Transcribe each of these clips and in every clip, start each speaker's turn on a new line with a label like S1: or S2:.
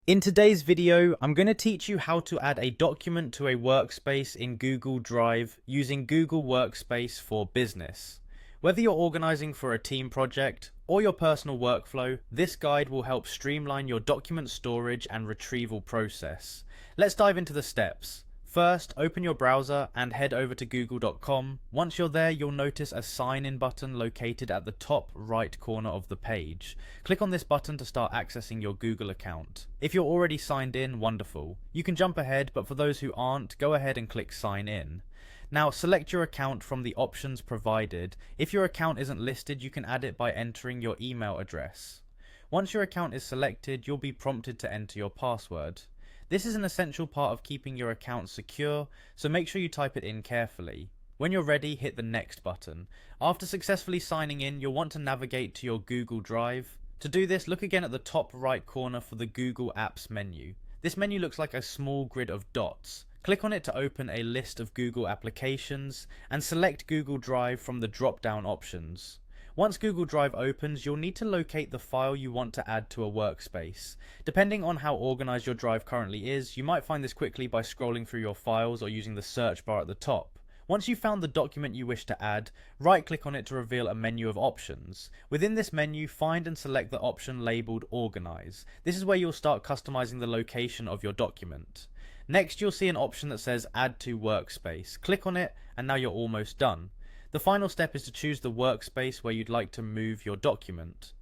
S1: In today's video, I'm going to teach you how to add a document to a workspace in Google Drive using Google Workspace for Business. Whether you're organizing for a team project or your personal workflow, this guide will help streamline your document storage and retrieval process. Let's dive into the steps. First, open your browser and head over to google.com. Once you're there, you'll notice a sign in button located at the top right corner of the page. Click on this button to start accessing your Google account. If you're already signed in, wonderful. You can jump ahead, but for those who aren't, go ahead and click sign in. Now select your account from the options provided. If your account isn't listed, you can add it by entering your email address. Once your account is selected, you'll be prompted to enter your password. This is an essential part of keeping your account secure, so make sure you type it in carefully. When you're ready, hit the next button. After successfully signing in, you'll want to navigate to your Google Drive. To do this, look again at the top right corner for the Google Apps menu. This menu looks like a small grid of dots. Click on it to open a list of Google applications and select Google Drive from the drop-down options. Once Google Drive opens, you'll need to locate the file you want to add to a workspace. Depending on how organized your drive currently is, you might find this quickly by scrolling through your files or using the search bar at the top. Once you've found the document you wish to add, right-click on it to reveal a menu of options. Within this menu, find and select the option labeled Organize. This is where you'll start customizing the location of your document. Next, you'll see an option that says Add to Workspace. Click on it, and now you're almost done. The final step is to choose the workspace where you'd like to move your document.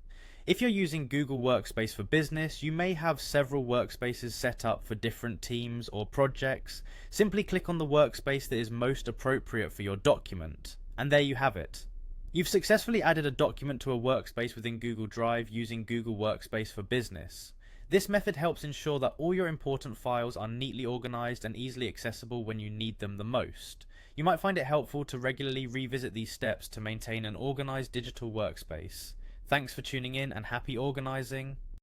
S1: If you're using Google Workspace for Business, you may have several workspaces set up for different teams or projects. Simply click on the workspace that is most appropriate for your document. And there you have it. You've successfully added a document to a workspace within Google Drive using Google Workspace for Business. This method helps ensure that all your important files are neatly organized and easily accessible when you need them the most. You might find it helpful to regularly revisit these steps to maintain an organized digital workspace. Thanks for tuning in and happy organizing.